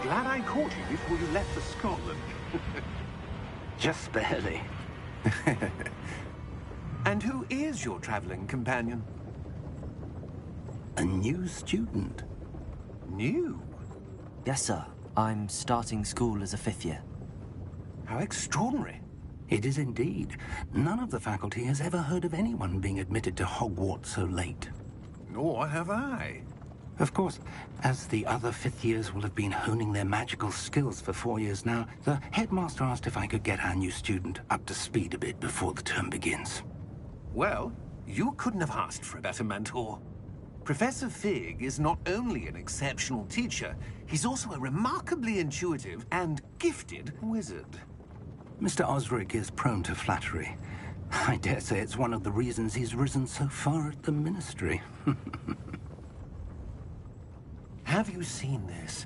glad I caught you before you left for Scotland. Just barely. And who is your traveling companion? A new student. New? Yes, sir. I'm starting school as a 5th year. How extraordinary. It is indeed. None of the faculty has ever heard of anyone being admitted to Hogwarts so late. Nor have I. Of course, as the other 5th years will have been honing their magical skills for 4 years now, the headmaster asked if I could get our new student up to speed a bit before the term begins. Well, you couldn't have asked for a better mentor. Professor Fig is not only an exceptional teacher, he's also a remarkably intuitive and gifted wizard. Mr. Osric is prone to flattery. I dare say it's one of the reasons he's risen so far at the Ministry. Have you seen this?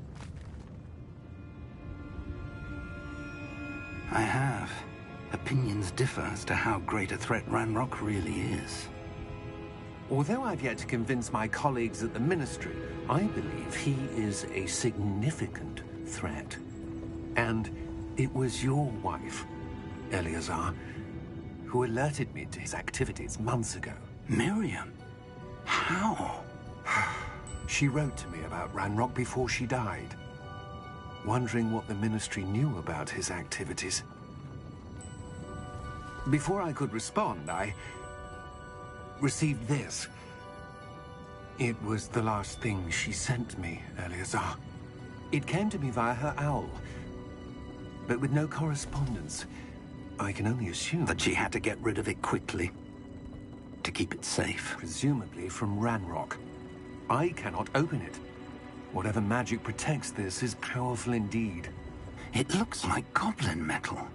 I have. Opinions differ as to how great a threat Ranrock really is. Although I've yet to convince my colleagues at the Ministry, I believe he is a significant threat. And it was your wife, Eleazar, who alerted me to his activities months ago. Miriam? How? She wrote to me about Ranrock before she died, wondering what the Ministry knew about his activities. Before I could respond, I received this. It was the last thing she sent me, Eleazar. It came to me via her owl, but with no correspondence. I can only assume that she had to get rid of it quickly, to keep it safe. Presumably from Ranrock. I cannot open it. Whatever magic protects this is powerful indeed. It looks like goblin metal.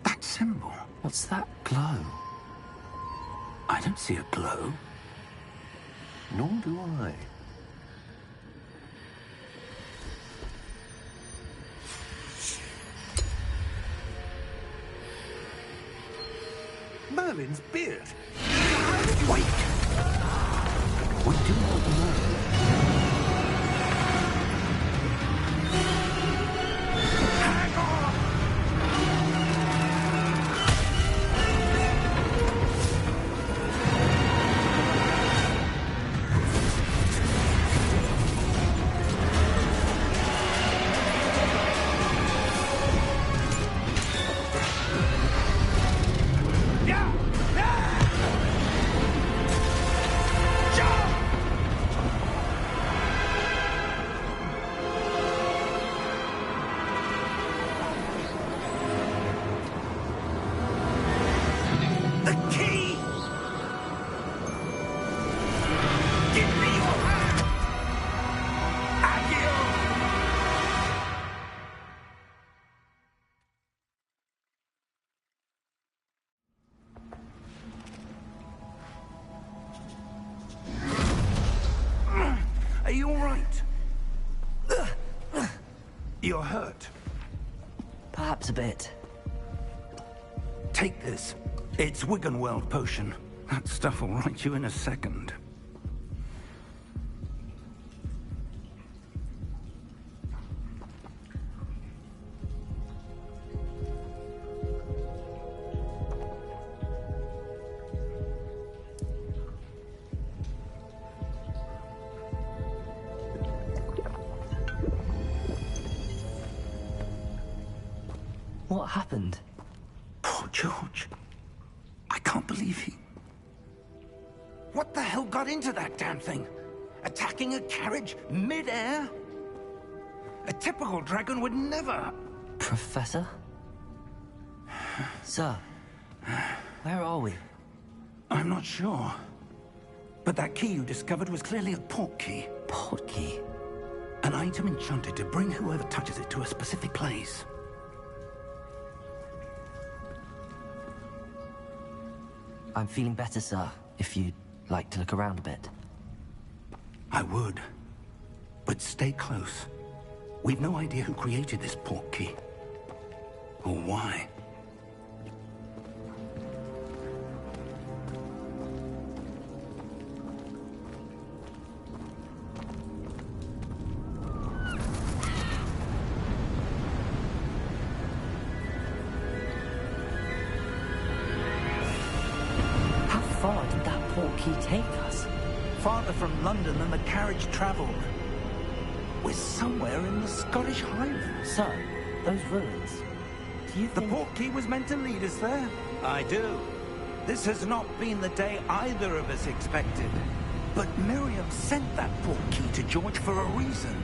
That symbol. What's that glow? I don't see a glow. Nor do I. Merlin's beard. Wait! We do not know. Are you all right? You're hurt. Perhaps a bit. Take this. It's Wiggenweld potion. That stuff will right you in a second. What happened? Poor George. I can't believe he... What the hell got into that damn thing? Attacking a carriage mid-air? A typical dragon would never... Professor? Sir, where are we? I'm not sure. But that key you discovered was clearly a port key. Port key? An item enchanted to bring whoever touches it to a specific place. I'm feeling better, sir, if you'd like to look around a bit. I would. But stay close. We've no idea who created this port key. Or why. he take us? Farther from London than the carriage travelled. We're somewhere in the Scottish Highlands. Sir, those ruins. Do you The think... Portkey was meant to lead us there? I do. This has not been the day either of us expected. But Miriam sent that Portkey to George for a reason.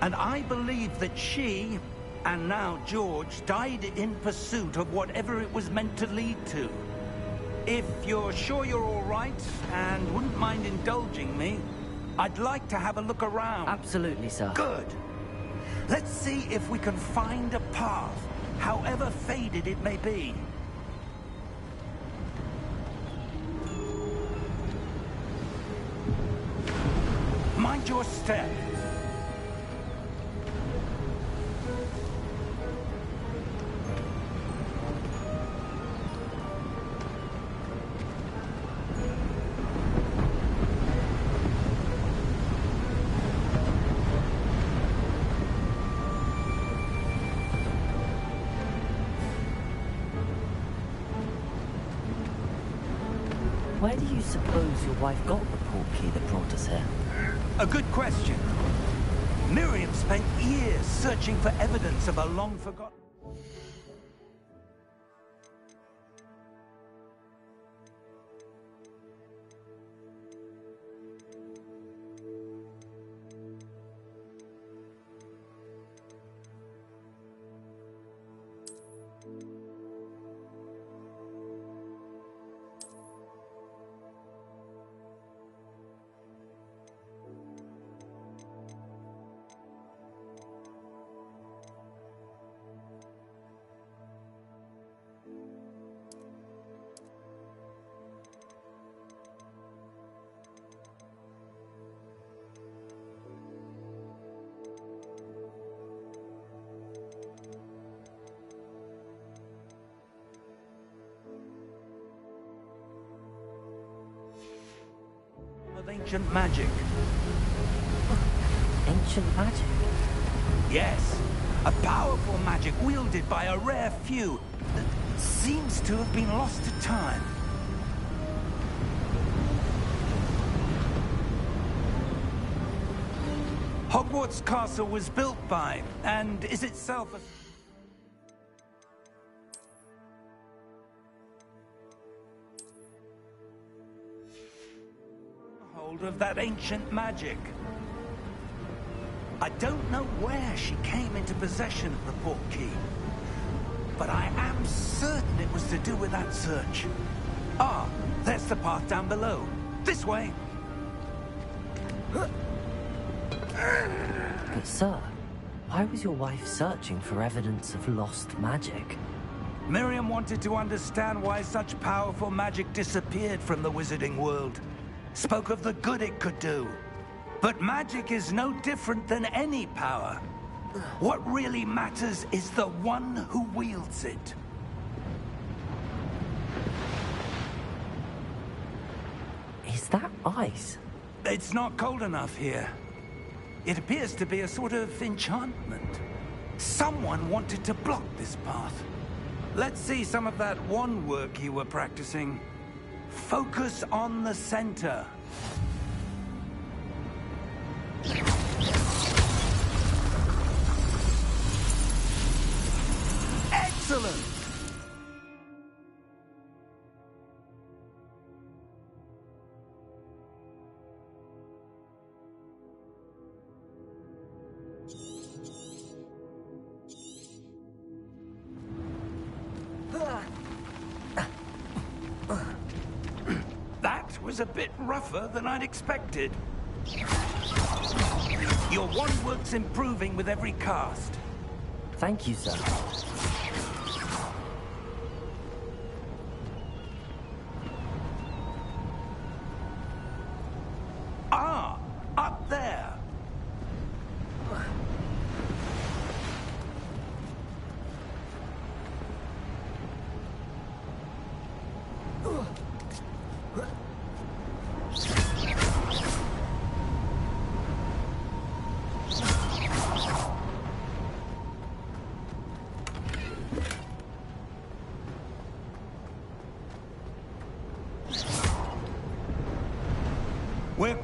And I believe that she, and now George, died in pursuit of whatever it was meant to lead to. If you're sure you're all right, and wouldn't mind indulging me, I'd like to have a look around. Absolutely, sir. Good. Let's see if we can find a path, however faded it may be. Mind your step. Where do you suppose your wife got the portkey that brought us here? A good question. Miriam spent years searching for evidence of a long-forgotten... of ancient magic. Ancient magic? Yes, a powerful magic wielded by a rare few that seems to have been lost to time. Hogwarts Castle was built by, and is itself a... hold of that ancient magic. I don't know where she came into possession of the Portkey, but I am certain it was to do with that search. Ah, there's the path down below. This way. But sir, why was your wife searching for evidence of lost magic? Miriam wanted to understand why such powerful magic disappeared from the wizarding world. Spoke of the good it could do. But magic is no different than any power. What really matters is the one who wields it. Is that ice? It's not cold enough here. It appears to be a sort of enchantment. Someone wanted to block this path. Let's see some of that wand work you were practicing. Focus on the center. Excellent! That was a bit rougher than I'd expected. Your wand work's improving with every cast. Thank you, sir. Ah, up there.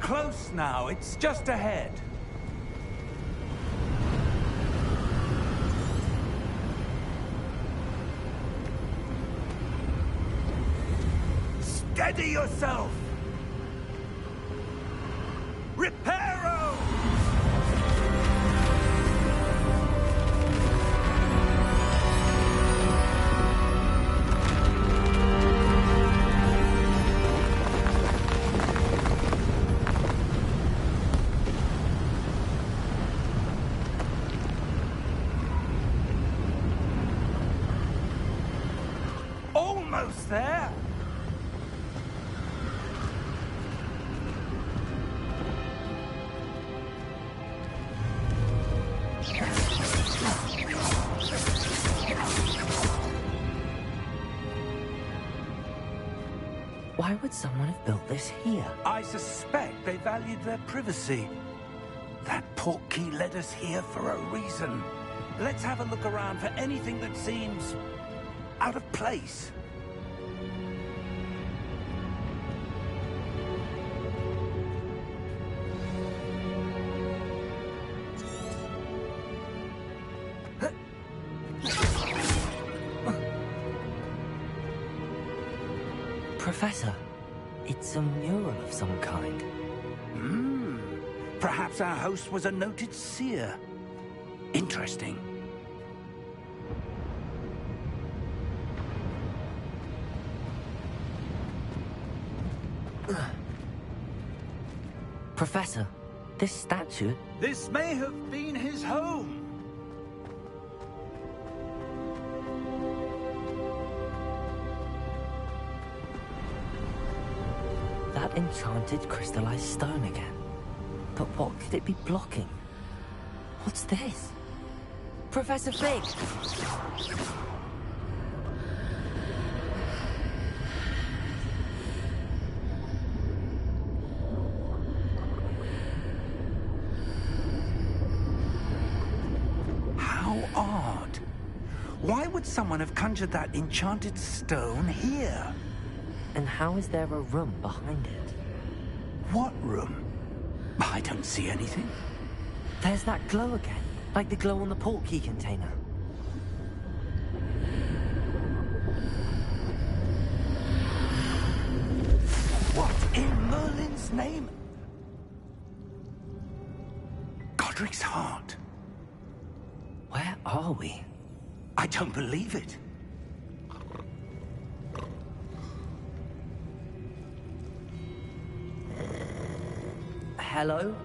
close now. It's just ahead. Steady yourself! Reparo! Almost there! Why would someone have built this here? I suspect they valued their privacy. That portkey led us here for a reason. Let's have a look around for anything that seems out of place. Professor, it's a mural of some kind. Perhaps our host was a noted seer. Interesting. Professor, this statue... This may have been his home. That enchanted crystallized stone again. But what could it be blocking? What's this? Professor Fig! How odd. Why would someone have conjured that enchanted stone here? And how is there a room behind it? What room? I don't see anything. There's that glow again, like the glow on the portkey container. What in Merlin's name? Godric's heart. Where are we? I don't believe it. Hello?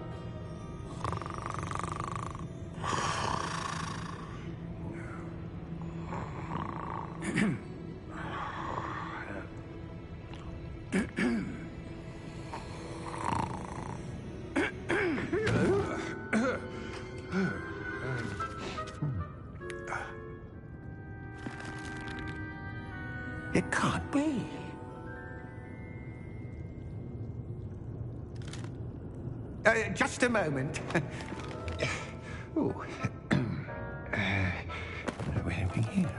It can't be. Just a moment. Oh. Where are we here?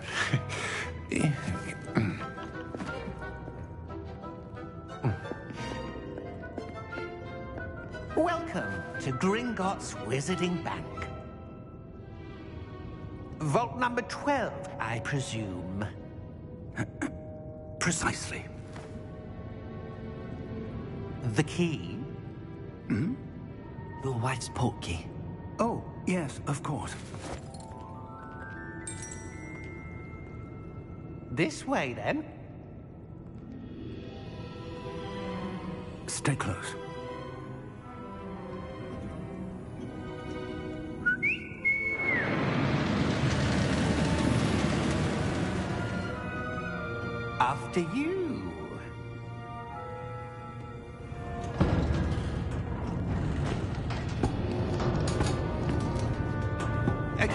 Welcome to Gringotts Wizarding Bank. Vault number 12, I presume. Precisely. The key? Your wife's portkey. Oh, yes, of course. This way, then. Stay close. After you.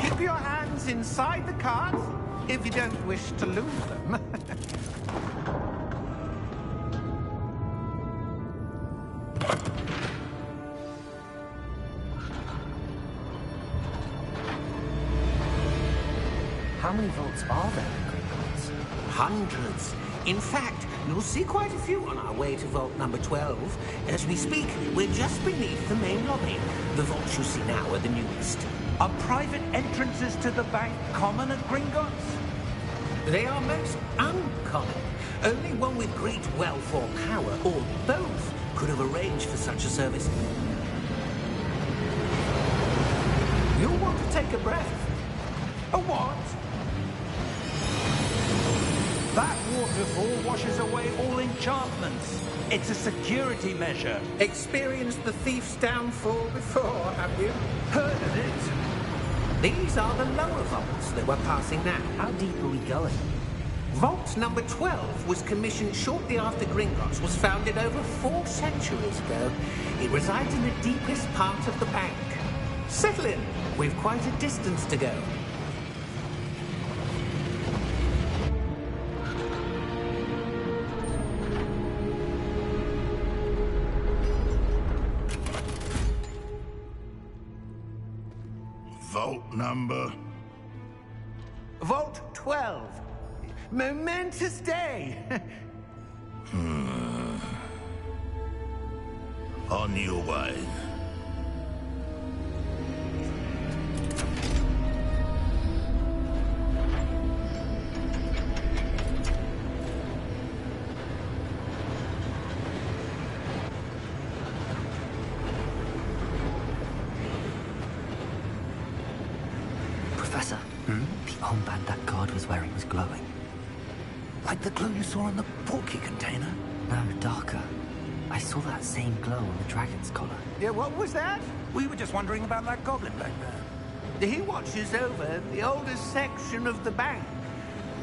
Keep your hands inside the cart if you don't wish to lose them. How many vaults are there in Gringotts? Hundreds. In fact, you'll see quite a few on our way to Vault number 12. As we speak, we're just beneath the main lobby. The vaults you see now are the newest. Are private entrances to the bank common at Gringotts? They are most uncommon. Only one with great wealth or power, or both, could have arranged for such a service. You'll want to take a breath. A what? That waterfall washes away all enchantments. It's a security measure. Experienced the thief's downfall before, have you? Heard of it? These are the lower vaults that we're passing now. How deep are we going? Vault number 12 was commissioned shortly after Gringotts was founded over 4 centuries ago. It resides in the deepest part of the bank. Settle in. We've quite a distance to go. Vault number? Vault 12. Momentous day. On your way. Professor, the armband that guard was wearing was glowing. Like the glow you saw on the porky container? No, darker. I saw that same glow on the dragon's collar. Yeah, what was that? We were just wondering about that goblin back there. He watches over the oldest section of the bank.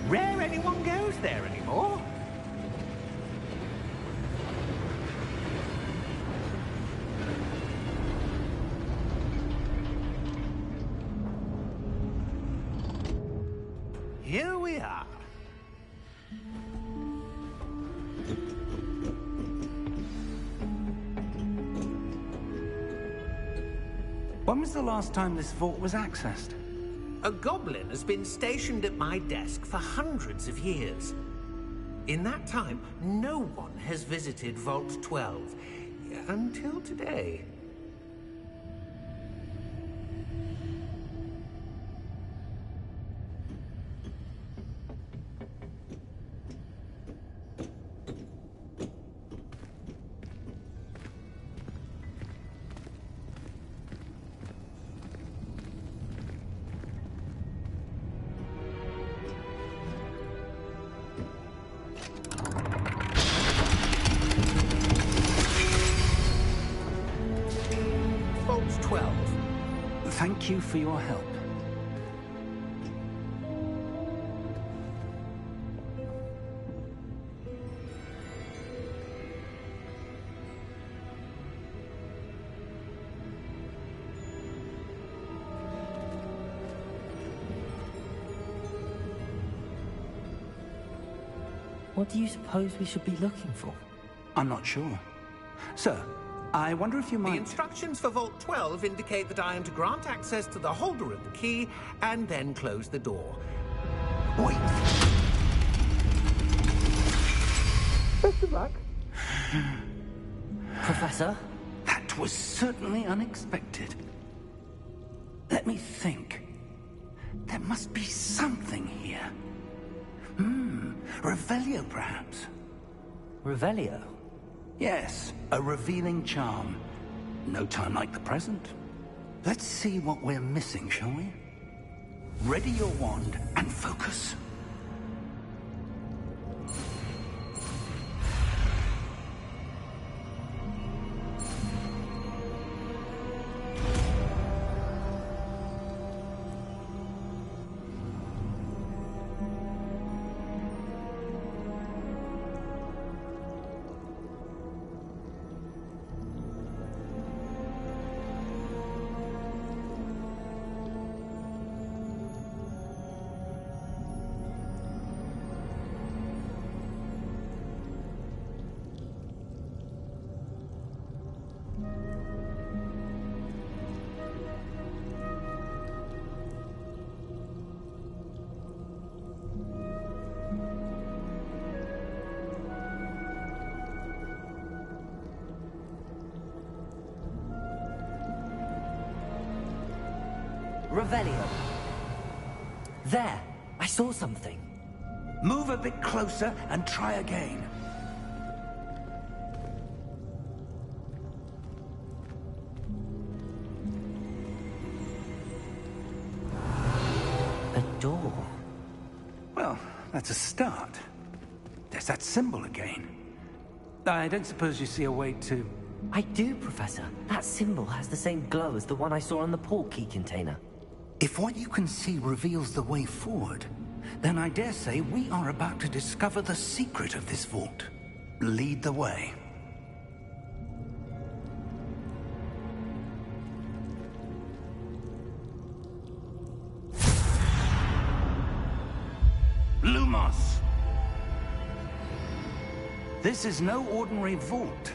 Rare anyone goes there anymore. Here we are. When was the last time this vault was accessed? A goblin has been stationed at my desk for hundreds of years. In that time, no one has visited Vault 12. Until today. Vault 12. Thank you for your help. What do you suppose we should be looking for? I'm not sure. Sir, I wonder if you The might... instructions for Vault 12 indicate that I am to grant access to the holder of the key and then close the door. Wait! Best of luck. Professor? That was certainly unexpected. Let me think. There must be something here. Revelio, perhaps? Revelio? Yes, a revealing charm. No time like the present. Let's see what we're missing, shall we? Ready your wand and focus. Revelio. There, I saw something. Move a bit closer and try again. A door. Well, that's a start. There's that symbol again. I don't suppose you see a way to... I do, Professor. That symbol has the same glow as the one I saw on the port key container. If what you can see reveals the way forward, then I dare say we are about to discover the secret of this vault. Lead the way. Lumos! This is no ordinary vault.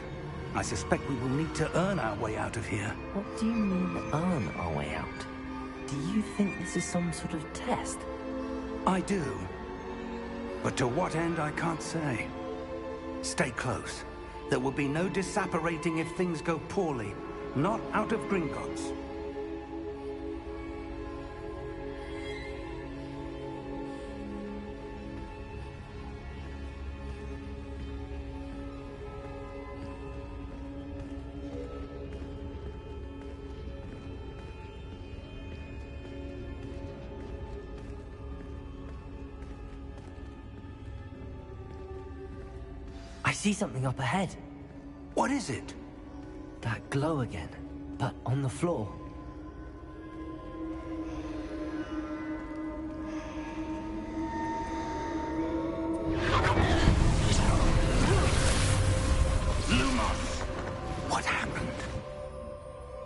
I suspect we will need to earn our way out of here. What do you mean, earn our way out? Do you think this is some sort of test? I do. But to what end, I can't say. Stay close. There will be no disapparating if things go poorly. Not out of Gringotts. I see something up ahead. What is it? That glow again, but on the floor. Lumos! What happened?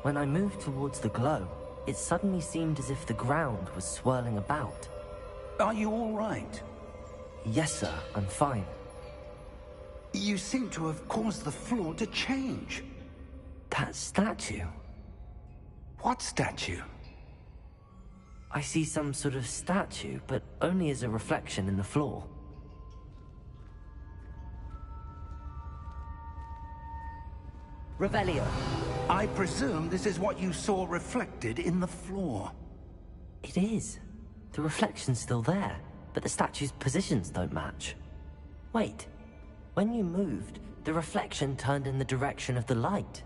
When I moved towards the glow, it suddenly seemed as if the ground was swirling about. Are you all right? Yes, sir, I'm fine. You seem to have caused the floor to change. That statue. What statue? I see some sort of statue, but only as a reflection in the floor. Revelio. I presume this is what you saw reflected in the floor. It is. The reflection's still there, but the statue's positions don't match. Wait. When you moved, the reflection turned in the direction of the light.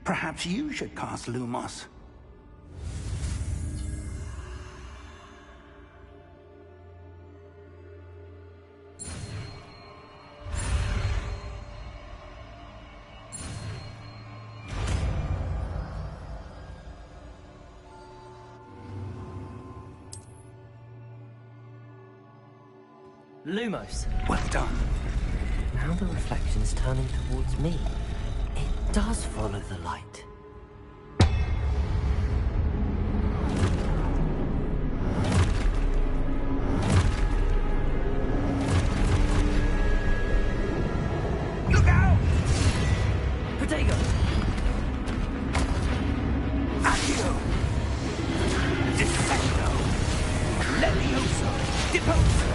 Perhaps you should cast Lumos. Lumos. Well done. Now the reflection's turning towards me. It does follow the light. Look out! Protego! Accio! Defendo! Levioso! Deposo!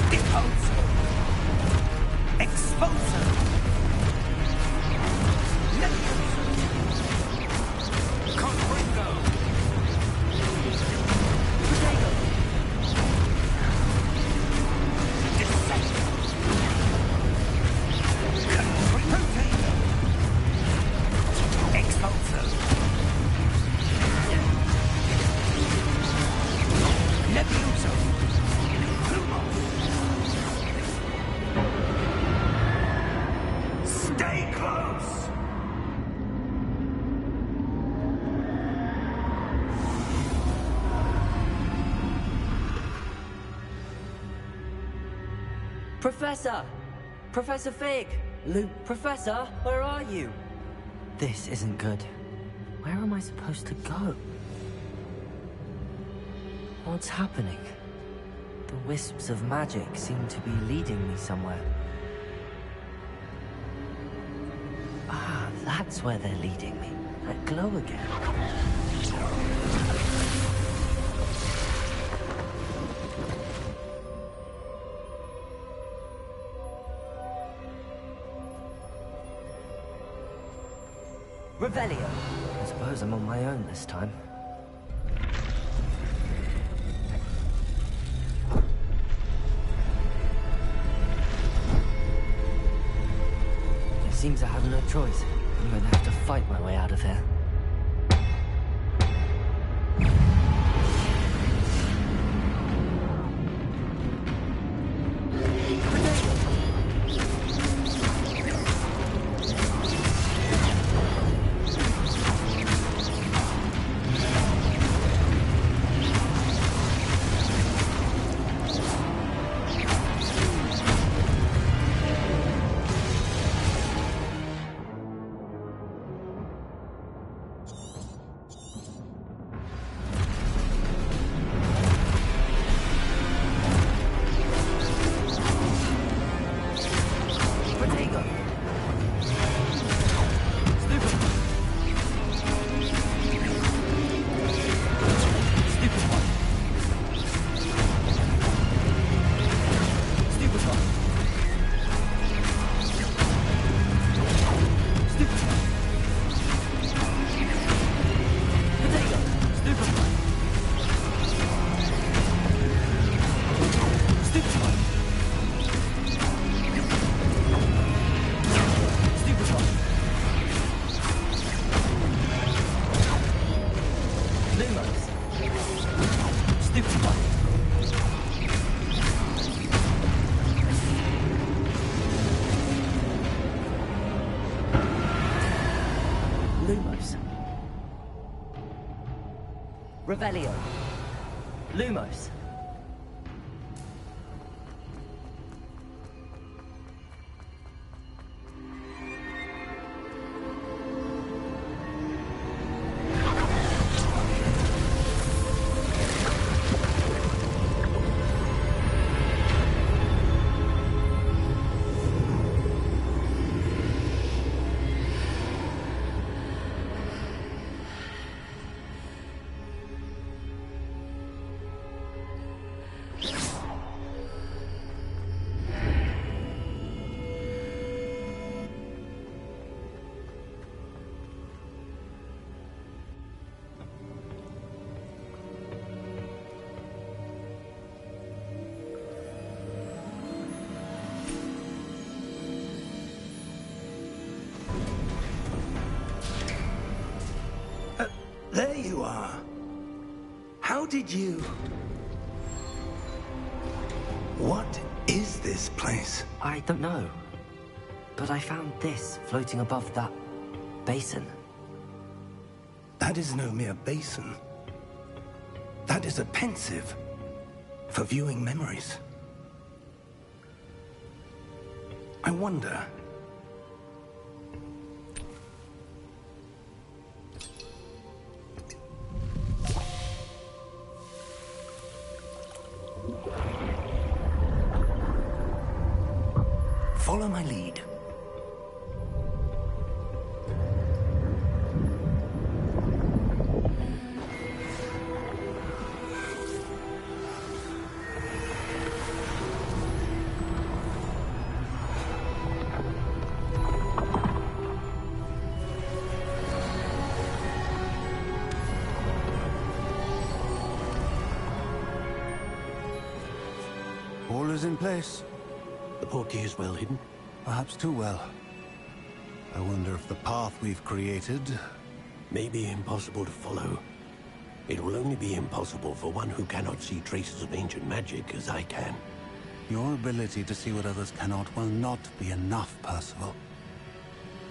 Deposo! Exposo! Levioso! Confringo! Protego! Defendo! Confringo! Exposo! Levioso! Stay close! Professor! Professor Fig! Professor, where are you? This isn't good. Where am I supposed to go? What's happening? The wisps of magic seem to be leading me somewhere. Ah, that's where they're leading me. That glow again. Revelio. suppose I'm on my own this time. It seems I have no choice. I'm going to have to fight my way out of here. Revelio. Lumos. There you are. How did you... What is this place? I don't know. But I found this floating above that basin. That is no mere basin. That is a pensive for viewing memories. I wonder... Follow my lead. All is in place. The portkey is well hidden. Perhaps too well. I wonder if the path we've created... May be impossible to follow. It will only be impossible for one who cannot see traces of ancient magic as I can. Your ability to see what others cannot will not be enough, Percival.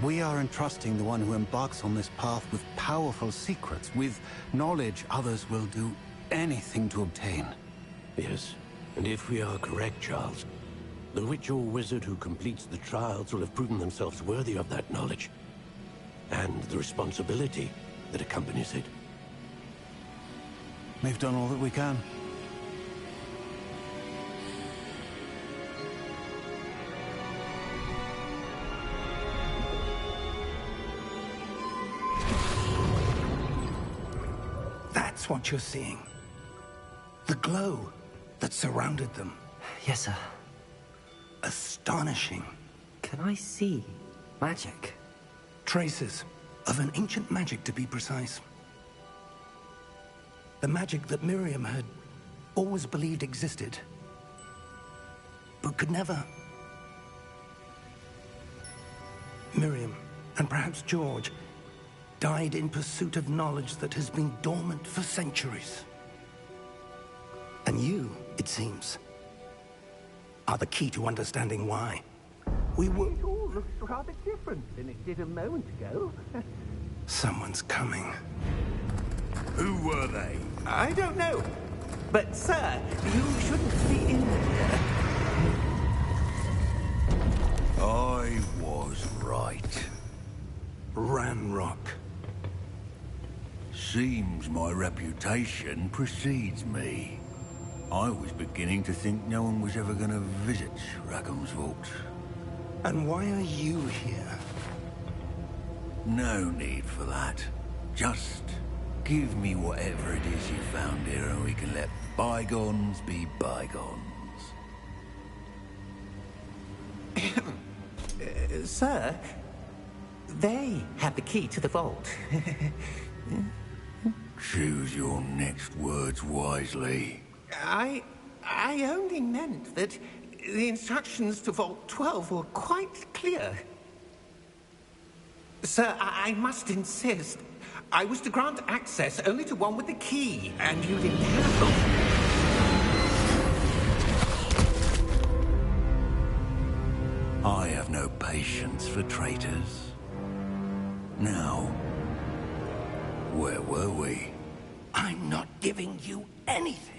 We are entrusting the one who embarks on this path with powerful secrets, with knowledge others will do anything to obtain. Yes, and if we are correct, Charles, the witch or wizard who completes the trials will have proven themselves worthy of that knowledge, and the responsibility that accompanies it. We've done all that we can. That's what you're seeing. The glow that surrounded them. Yes, sir. Astonishing. Can I see magic? Traces Of an ancient magic, to be precise. The magic that Miriam had always believed existed, but could never. Miriam, and perhaps George, died in pursuit of knowledge that has been dormant for centuries. And you, it seems, are the key to understanding why. We were... It all looks rather different than it did a moment ago. Someone's coming. Who were they? I don't know. But, sir, you shouldn't be in here. I was right. Ranrock. Seems my reputation precedes me. I was beginning to think no one was ever going to visit Rackham's vault. And why are you here? No need for that. Just give me whatever it is you found here and we can let bygones be bygones. Sir, they have the key to the vault. Choose your next words wisely. I only meant that the instructions to Vault 12 were quite clear. Sir, I must insist. I was to grant access only to one with the key, and you didn't have them. I have no patience for traitors. Now, where were we? I'm not giving you anything.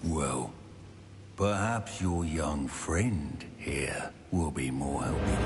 Well, perhaps your young friend here will be more helpful.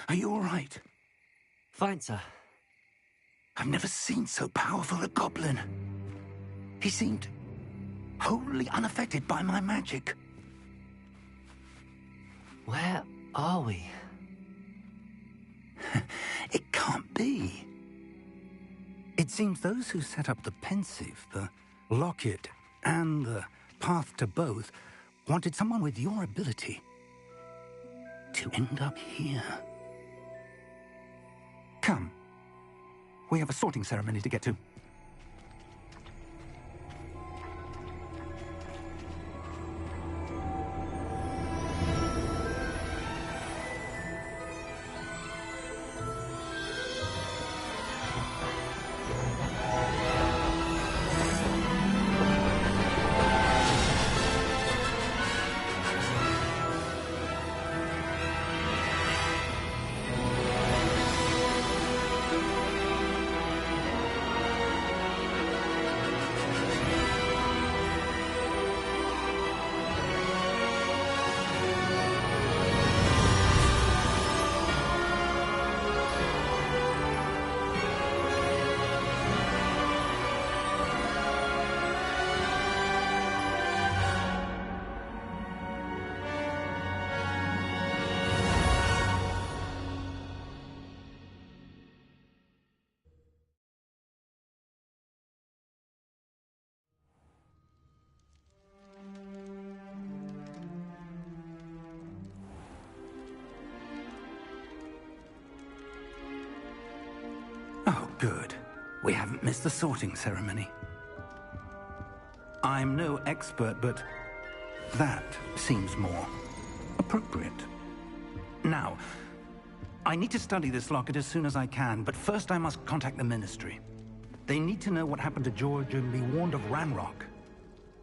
Are you all right? Fine, sir. I've never seen so powerful a goblin. He seemed wholly unaffected by my magic. Where are we? It can't be. It seems those who set up the pensive, the locket, and the path to both wanted someone with your ability to end up here. Come. We have a sorting ceremony to get to. Oh, good. We haven't missed the sorting ceremony. I'm no expert, but that seems more appropriate. Now, I need to study this locket as soon as I can, but first I must contact the Ministry. They need to know what happened to George and be warned of Ranrock.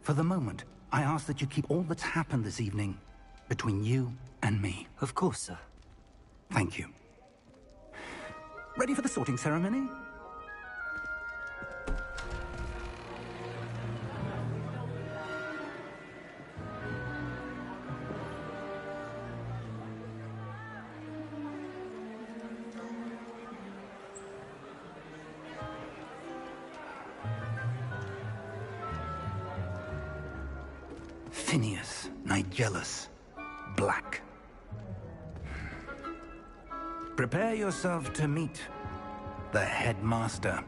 For the moment, I ask that you keep all that's happened this evening between you and me. Of course, sir. Thank you. Ready for the sorting ceremony? Phineas, Nigellus, Black. Prepare yourself to meet the headmaster.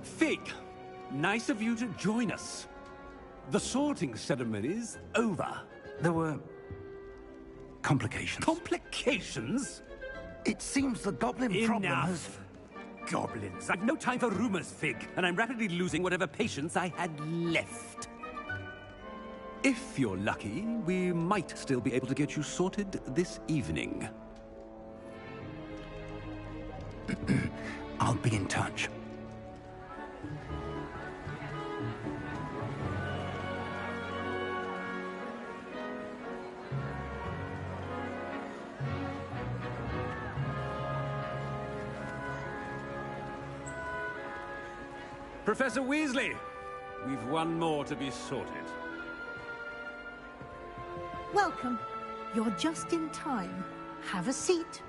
Fig, nice of you to join us. The sorting ceremony's over. There were complications. Complications? It seems the goblin problem has... Enough. Goblins. I've no time for rumors, Fig, and I'm rapidly losing whatever patience I had left. If you're lucky, we might still be able to get you sorted this evening. I'll be in touch. Professor Weasley, we've one more to be sorted. Welcome. You're just in time. Have a seat.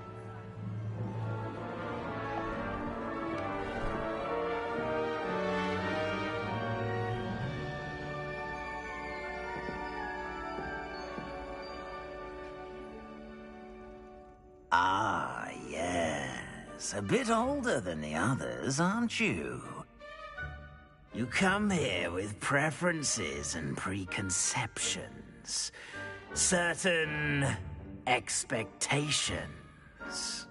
Ah, yes. A bit older than the others, aren't you? You come here with preferences and preconceptions. Certain expectations.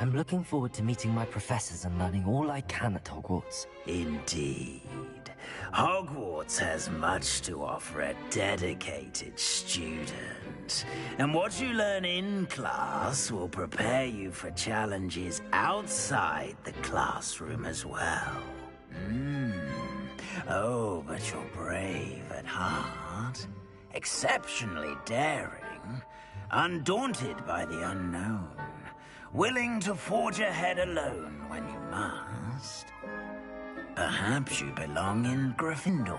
I'm looking forward to meeting my professors and learning all I can at Hogwarts. Indeed. Hogwarts has much to offer a dedicated student. And what you learn in class will prepare you for challenges outside the classroom as well. Oh, but you're brave at heart. Exceptionally daring. Undaunted by the unknown. Willing to forge ahead alone when you must. Perhaps you belong in Gryffindor.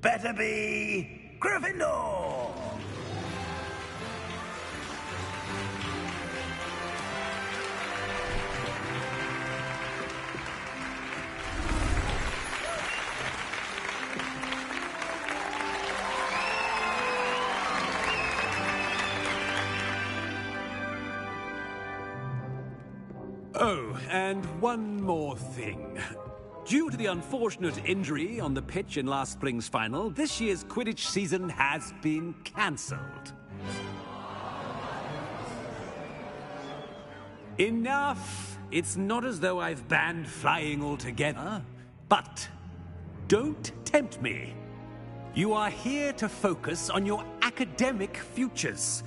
Better be Gryffindor! Oh, and one more thing. Due to the unfortunate injury on the pitch in last spring's final, this year's Quidditch season has been cancelled. Enough! It's not as though I've banned flying altogether, but don't tempt me. You are here to focus on your academic futures.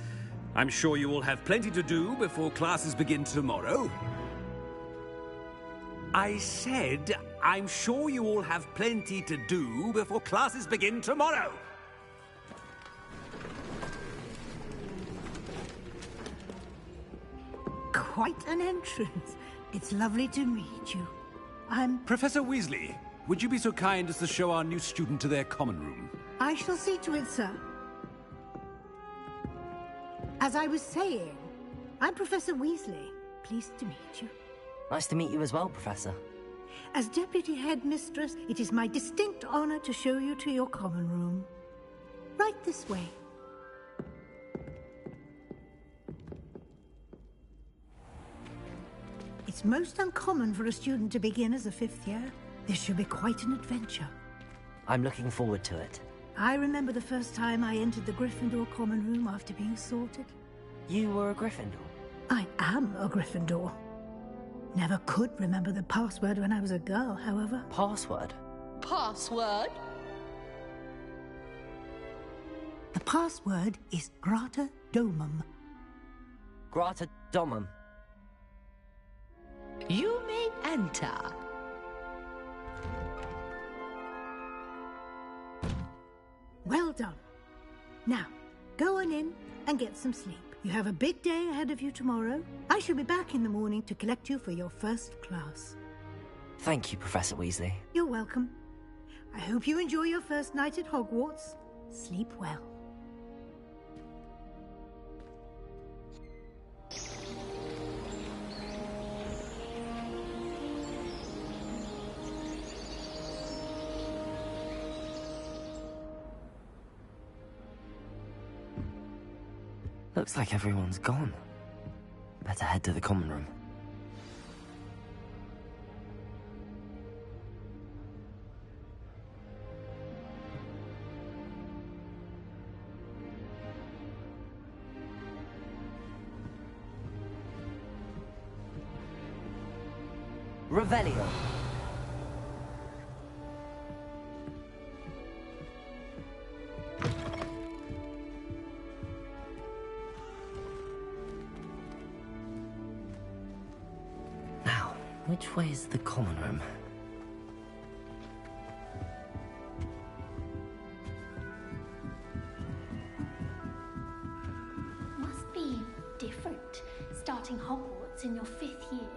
I'm sure you all have plenty to do before classes begin tomorrow. I said, I'm sure you all have plenty to do before classes begin tomorrow. Quite an entrance. It's lovely to meet you. I'm... Professor Weasley, would you be so kind as to show our new student to their common room? I shall see to it, sir. As I was saying, I'm Professor Weasley. Pleased to meet you. Nice to meet you as well, Professor. As Deputy Headmistress, it is my distinct honor to show you to your common room. Right this way. It's most uncommon for a student to begin as a 5th year. This should be quite an adventure. I'm looking forward to it. I remember the first time I entered the Gryffindor common room after being sorted. You were a Gryffindor? I am a Gryffindor. Never could remember the password when I was a girl, however. Password? Password? The password is Grata Domum. Grata Domum. You may enter. Well done. Now, go on in and get some sleep. You have a big day ahead of you tomorrow. I shall be back in the morning to collect you for your first class. Thank you, Professor Weasley. You're welcome. I hope you enjoy your first night at Hogwarts. Sleep well. Looks like everyone's gone. Better head to the common room. Revelio. Which way is the common room? Must be different, starting Hogwarts in your 5th year.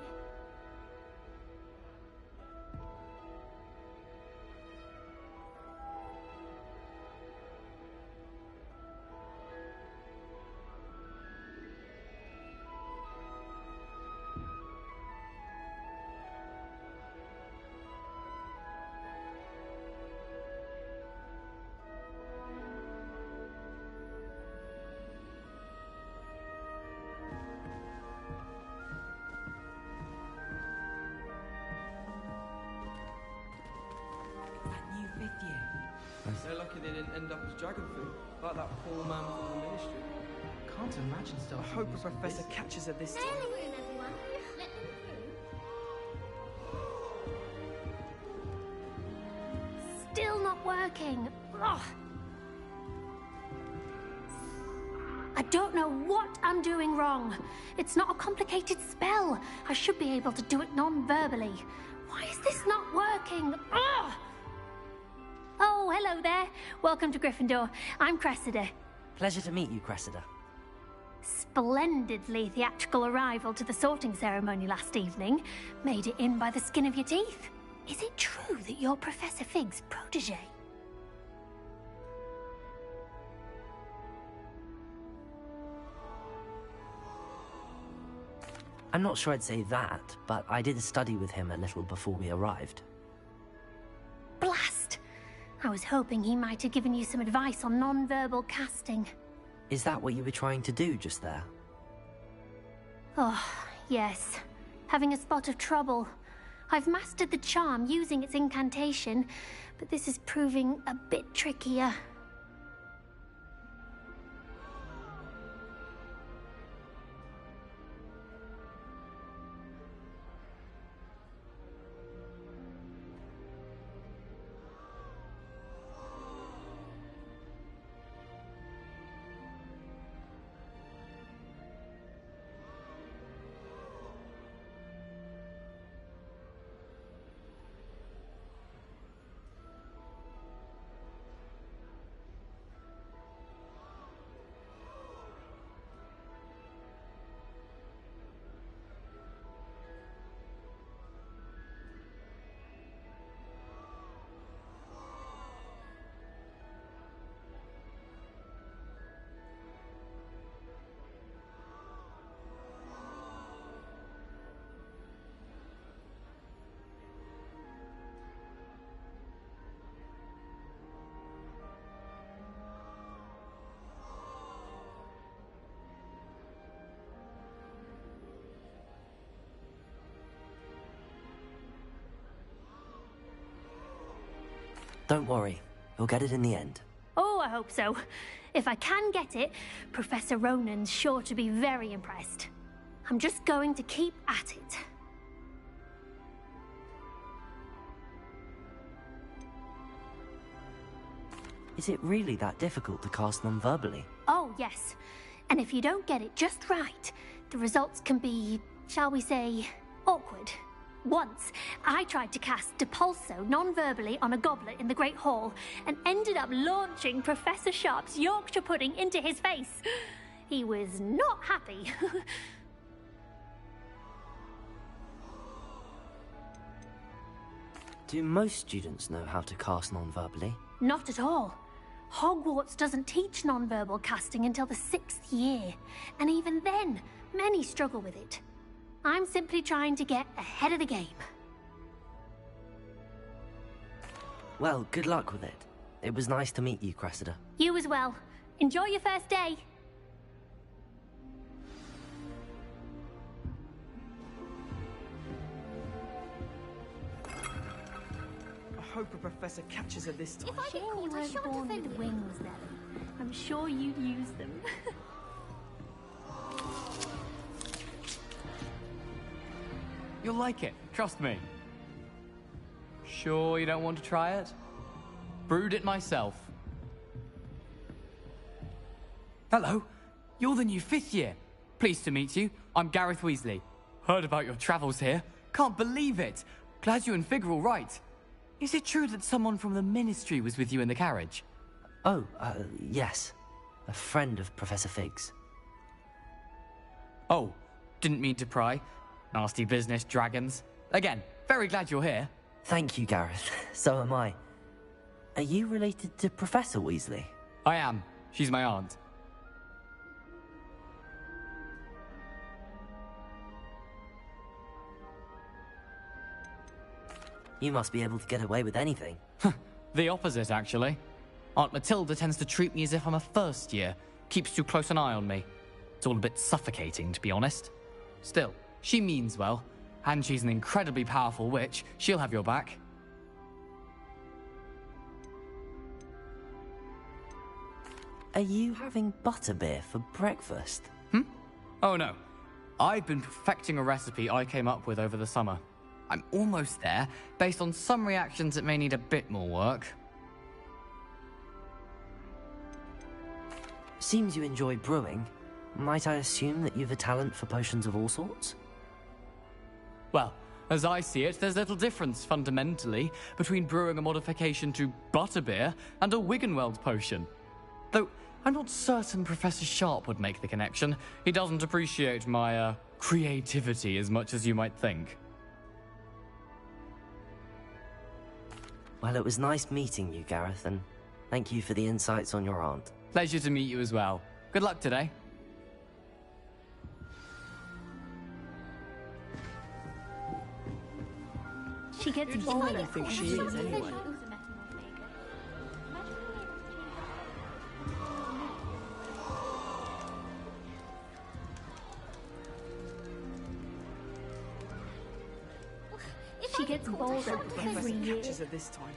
They're lucky they didn't end up as dragon food, like that poor man from the ministry. Can't imagine stuff. I hope a professor catches her this time. They're in the room, everyone. Let them through. Still not working. Ugh. I don't know what I'm doing wrong. It's not a complicated spell. I should be able to do it non-verbally. Why is this not working? Ugh. Oh, hello there. Welcome to Gryffindor. I'm Cressida. Pleasure to meet you, Cressida. Splendidly theatrical arrival to the sorting ceremony last evening. Made it in by the skin of your teeth. Is it true that you're Professor Fig's protege? I'm not sure I'd say that, but I did study with him a little before we arrived. Blast! I was hoping he might have given you some advice on non-verbal casting. Is that what you were trying to do just there? Oh, yes. Having a spot of trouble. I've mastered the charm using its incantation, but this is proving a bit trickier. Don't worry. You'll get it in the end. Oh, I hope so. If I can get it, Professor Ronan's sure to be very impressed. I'm just going to keep at it. Is it really that difficult to cast non-verbally? Oh, yes. And if you don't get it just right, the results can be, shall we say, awkward. Once, I tried to cast Depulso non-verbally on a goblet in the Great Hall and ended up launching Professor Sharp's Yorkshire pudding into his face. He was not happy. Do most students know how to cast non-verbally? Not at all. Hogwarts doesn't teach non-verbal casting until the 6th year, and even then, many struggle with it. I'm simply trying to get ahead of the game. Well, good luck with it. It was nice to meet you, Cressida. You as well. Enjoy your first day. I hope a professor catches her this time. If I get caught, you weren't born with wings, then. I'm sure you'd use them. You'll like it, trust me. Sure you don't want to try it? Brewed it myself. Hello, you're the new 5th year. Pleased to meet you. I'm Gareth Weasley. Heard about your travels here. Can't believe it. Glad you and Fig are all right. Is it true that someone from the Ministry was with you in the carriage? Oh, yes. A friend of Professor Fig's. Oh, didn't mean to pry. Nasty business, dragons. Again, very glad you're here. Thank you, Gareth. So am I. Are you related to Professor Weasley? I am. She's my aunt. You must be able to get away with anything. The opposite, actually. Aunt Matilda tends to treat me as if I'm a first year. Keeps too close an eye on me. It's all a bit suffocating, to be honest. Still, she means well. And she's an incredibly powerful witch. She'll have your back. Are you having butterbeer for breakfast? Oh no. I've been perfecting a recipe I came up with over the summer. I'm almost there, based on some reactions that may need a bit more work. Seems you enjoy brewing. Might I assume that you've a talent for potions of all sorts? Well, as I see it, there's little difference, fundamentally, between brewing a modification to butterbeer and a Wiggenweld potion. Though, I'm not certain Professor Sharp would make the connection. He doesn't appreciate my, creativity as much as you might think. Well, it was nice meeting you, Gareth, and thank you for the insights on your aunt. Pleasure to meet you as well. Good luck today. She gets Who bored. do you think she is, anyway? She gets bolder every year. Catches her this time.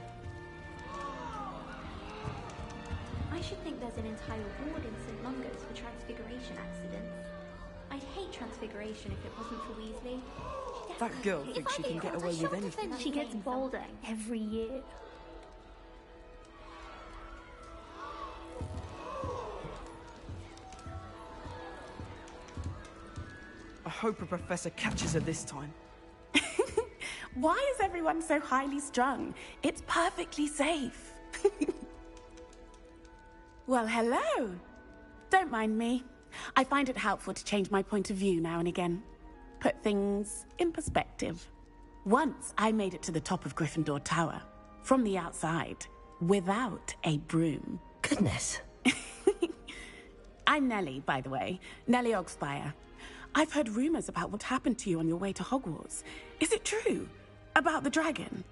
I should think there's an entire ward in St. Mungo's for transfiguration accidents. I'd hate transfiguration if it wasn't for Weasley. That girl thinks she can get away with anything. She gets bolder every year. I hope a professor catches her this time. Why is everyone so highly strung? It's perfectly safe. Well, hello. Don't mind me. I find it helpful to change my point of view now and again. Put things in perspective. Once I made it to the top of Gryffindor Tower, from the outside, without a broom. Goodness. I'm Nellie, by the way. Nellie Ogspire. I've heard rumors about what happened to you on your way to Hogwarts. Is it true? About the dragon?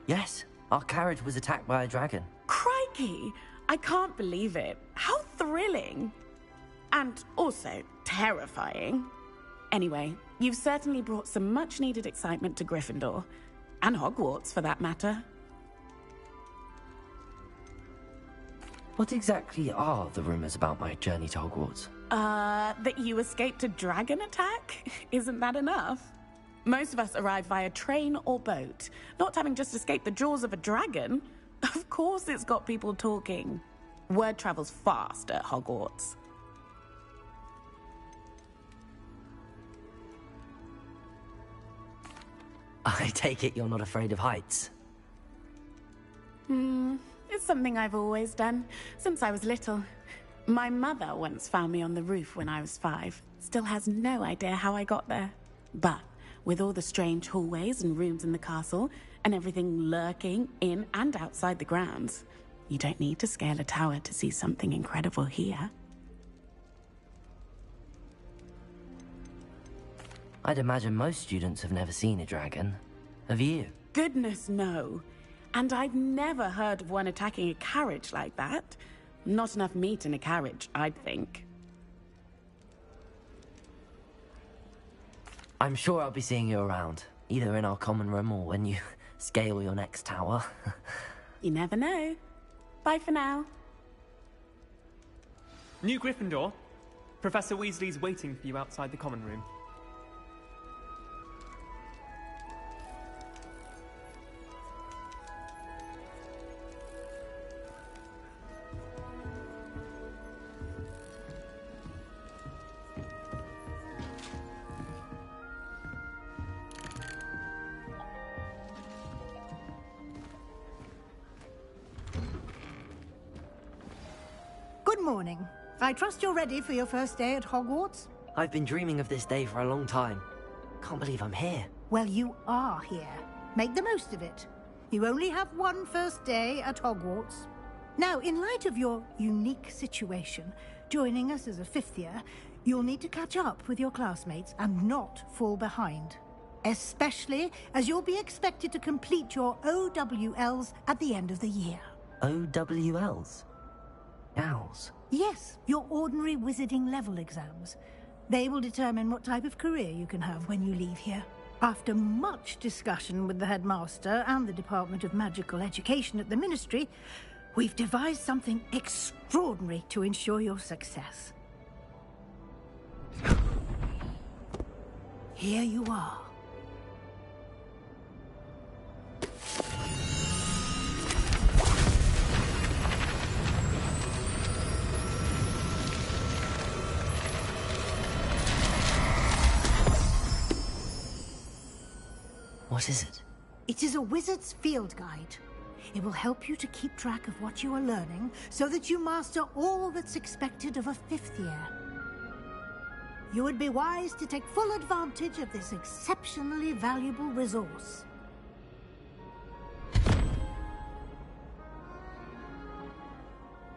Yes, our carriage was attacked by a dragon. Crikey! I can't believe it. How thrilling! And also terrifying. Anyway, you've certainly brought some much-needed excitement to Gryffindor. And Hogwarts, for that matter. What exactly are the rumors about my journey to Hogwarts? That you escaped a dragon attack? Isn't that enough? Most of us arrive via train or boat. Not having just escaped the jaws of a dragon. Of course it's got people talking. Word travels fast at Hogwarts. I take it you're not afraid of heights? It's something I've always done, since I was little. My mother once found me on the roof when I was 5. Still has no idea how I got there. But with all the strange hallways and rooms in the castle, and everything lurking in and outside the grounds, you don't need to scale a tower to see something incredible here. I'd imagine most students have never seen a dragon. Have you? Goodness, no. And I've never heard of one attacking a carriage like that. Not enough meat in a carriage, I'd think. I'm sure I'll be seeing you around, either in our common room or when you scale your next tower. You never know. Bye for now. New Gryffindor. Professor Weasley's waiting for you outside the common room. Good morning. I trust you're ready for your first day at Hogwarts? I've been dreaming of this day for a long time. Can't believe I'm here. Well, you are here. Make the most of it. You only have one first day at Hogwarts. Now, in light of your unique situation, joining us as a 5th year, you'll need to catch up with your classmates and not fall behind. Especially as you'll be expected to complete your OWLs at the end of the year. OWLs? Owls? Yes, your ordinary wizarding level exams. They will determine what type of career you can have when you leave here. After much discussion with the headmaster and the Department of Magical Education at the Ministry, we've devised something extraordinary to ensure your success. Here you are. What is it? It is a wizard's field guide. It will help you to keep track of what you are learning so that you master all that's expected of a 5th year. You would be wise to take full advantage of this exceptionally valuable resource.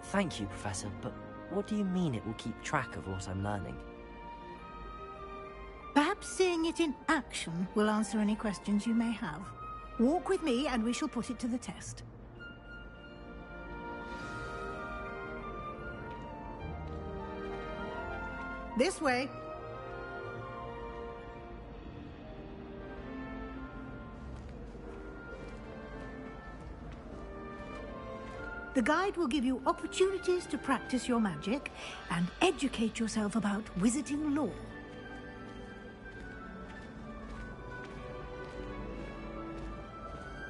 Thank you, Professor, but what do you mean it will keep track of what I'm learning? Perhaps seeing it in action will answer any questions you may have. Walk with me and we shall put it to the test. This way. The guide will give you opportunities to practice your magic and educate yourself about wizarding lore.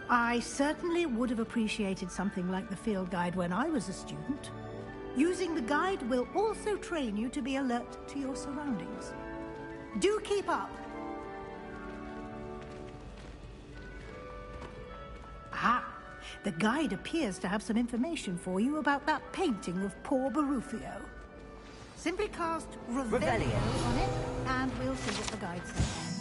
I certainly would have appreciated something like the field guide when I was a student. Using the guide will also train you to be alert to your surroundings. Do keep up. Ah, the guide appears to have some information for you about that painting of poor Barufio. Simply cast Revelio on it, and we'll see what the guide says.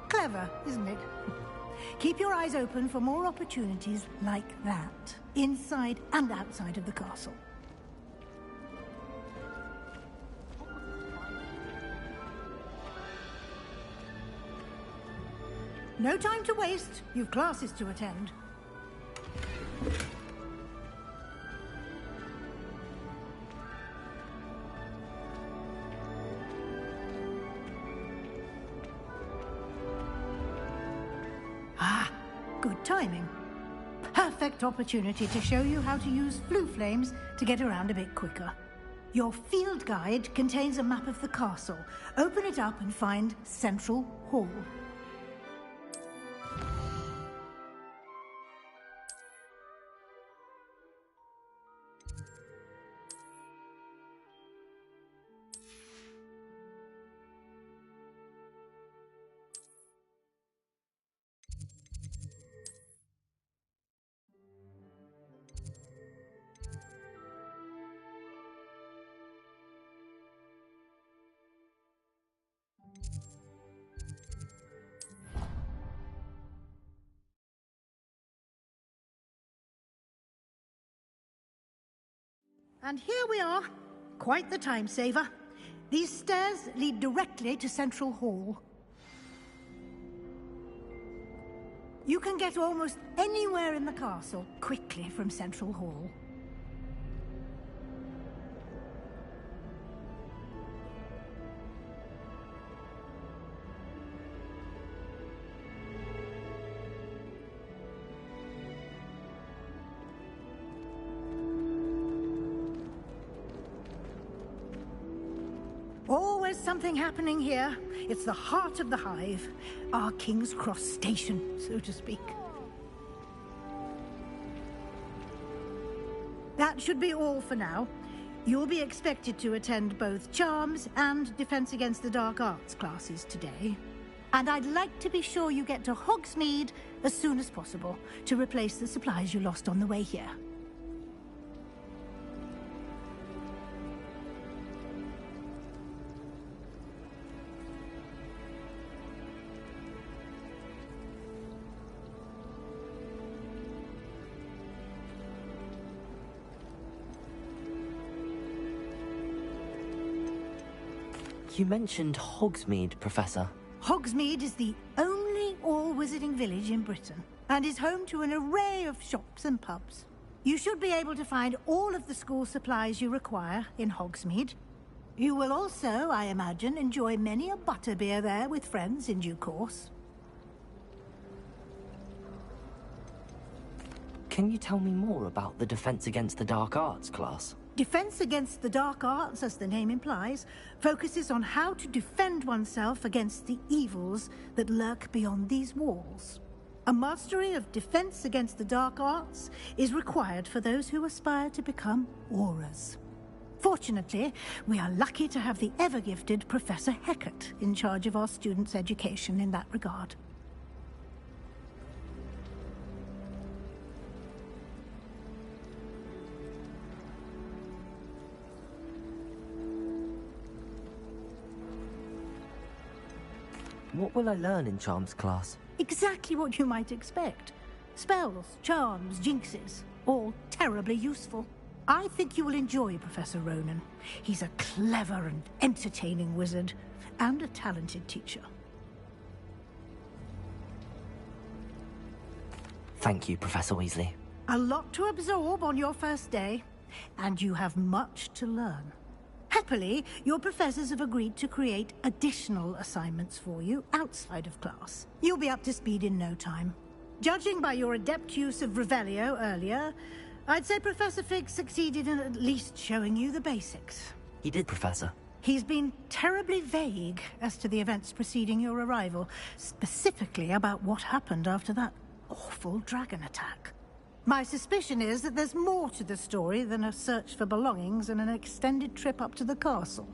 Clever, isn't it? Keep your eyes open for more opportunities like that, inside and outside of the castle. No time to waste. You've classes to attend. Ah, good timing. Perfect opportunity to show you how to use flue flames to get around a bit quicker. Your field guide contains a map of the castle. Open it up and find Central Hall. And here we are. Quite the time saver. These stairs lead directly to Central Hall. You can get almost anywhere in the castle quickly from Central Hall. Always something happening here. It's the heart of the hive. Our King's Cross station, so to speak. That should be all for now. You'll be expected to attend both Charms and Defense Against the Dark Arts classes today. And I'd like to be sure you get to Hogsmeade as soon as possible to replace the supplies you lost on the way here. You mentioned Hogsmeade, Professor. Hogsmeade is the only all-wizarding village in Britain, and is home to an array of shops and pubs. You should be able to find all of the school supplies you require in Hogsmeade. You will also, I imagine, enjoy many a butterbeer there with friends in due course. Can you tell me more about the Defense Against the Dark Arts class? Defense Against the Dark Arts, as the name implies, focuses on how to defend oneself against the evils that lurk beyond these walls. A mastery of Defense Against the Dark Arts is required for those who aspire to become Aurors. Fortunately, we are lucky to have the ever-gifted Professor Hecat in charge of our students' education in that regard. What will I learn in Charms class? Exactly what you might expect. Spells, charms, jinxes, all terribly useful. I think you will enjoy Professor Ronan. He's a clever and entertaining wizard, and a talented teacher. Thank you, Professor Weasley. A lot to absorb on your first day, and you have much to learn. Happily, your professors have agreed to create additional assignments for you outside of class. You'll be up to speed in no time. Judging by your adept use of Revelio earlier, I'd say Professor Fig succeeded in at least showing you the basics. He did, Professor. He's been terribly vague as to the events preceding your arrival, specifically about what happened after that awful dragon attack. My suspicion is that there's more to the story than a search for belongings and an extended trip up to the castle.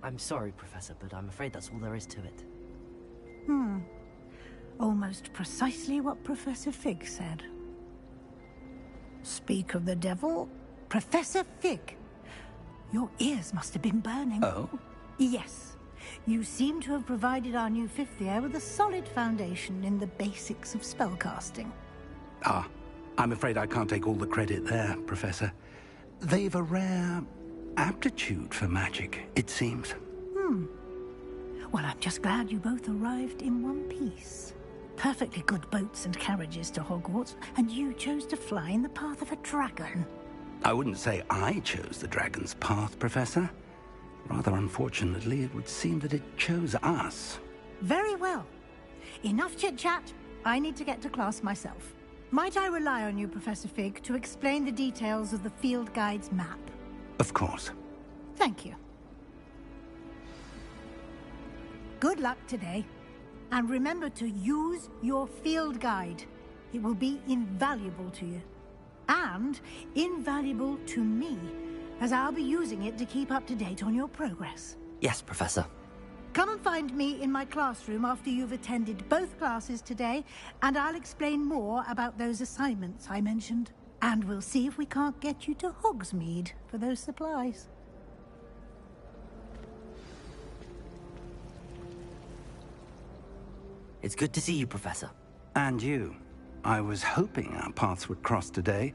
I'm sorry, Professor, but I'm afraid that's all there is to it. Almost precisely what Professor Fig said. Speak of the devil, Professor Fig. Your ears must have been burning. Oh? Yes. You seem to have provided our new fifth year with a solid foundation in the basics of spellcasting. Ah, I'm afraid I can't take all the credit there, Professor. They've a rare aptitude for magic, it seems. Well, I'm just glad you both arrived in one piece. Perfectly good boats and carriages to Hogwarts, and you chose to fly in the path of a dragon. I wouldn't say I chose the dragon's path, Professor. Rather unfortunately, it would seem that it chose us. Very well. Enough chit-chat. I need to get to class myself. Might I rely on you, Professor Fig, to explain the details of the field guide's map? Of course. Thank you. Good luck today. And remember to use your field guide. It will be invaluable to you. And invaluable to me, as I'll be using it to keep up to date on your progress. Yes, Professor. Come and find me in my classroom after you've attended both classes today, and I'll explain more about those assignments I mentioned. And we'll see if we can't get you to Hogsmeade for those supplies. It's good to see you, Professor. And you. I was hoping our paths would cross today,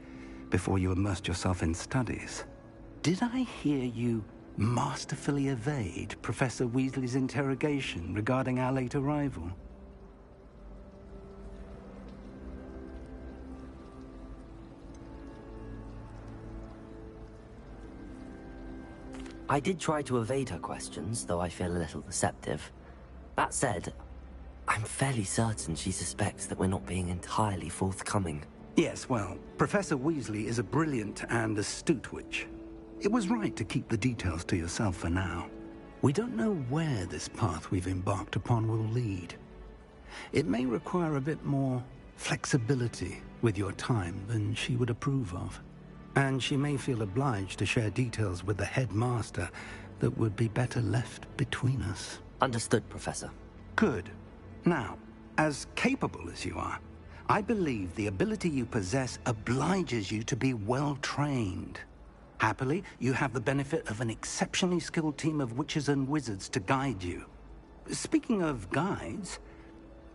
before you immersed yourself in studies. Did I hear you masterfully evade Professor Weasley's interrogation regarding our late arrival? I did try to evade her questions, though I feel a little deceptive. That said, I'm fairly certain she suspects that we're not being entirely forthcoming. Yes, well, Professor Weasley is a brilliant and astute witch. It was right to keep the details to yourself for now. We don't know where this path we've embarked upon will lead. It may require a bit more flexibility with your time than she would approve of. And she may feel obliged to share details with the headmaster that would be better left between us. Understood, Professor. Good. Now, as capable as you are, I believe the ability you possess obliges you to be well-trained. Happily, you have the benefit of an exceptionally skilled team of witches and wizards to guide you. Speaking of guides,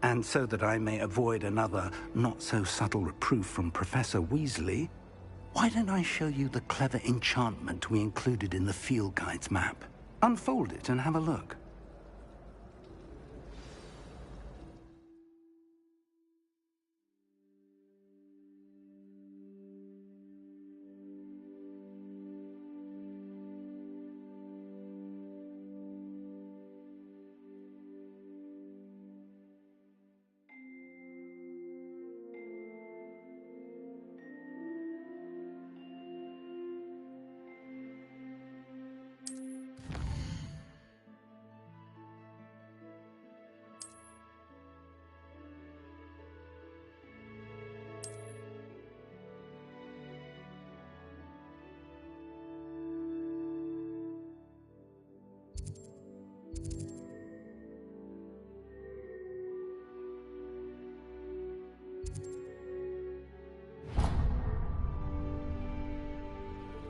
and so that I may avoid another not-so-subtle reproof from Professor Weasley, why don't I show you the clever enchantment we included in the field guide's map? Unfold it and have a look.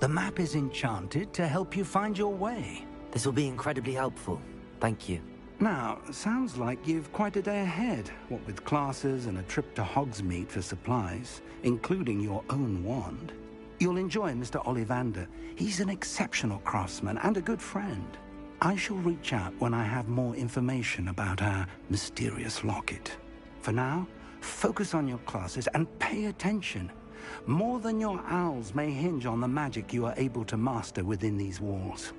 The map is enchanted to help you find your way. This will be incredibly helpful. Thank you. Now, sounds like you've quite a day ahead, what with classes and a trip to Hogsmeade for supplies, including your own wand. You'll enjoy Mr. Ollivander. He's an exceptional craftsman and a good friend. I shall reach out when I have more information about our mysterious locket. For now, focus on your classes and pay attention. More than your owls may hinge on the magic you are able to master within these walls.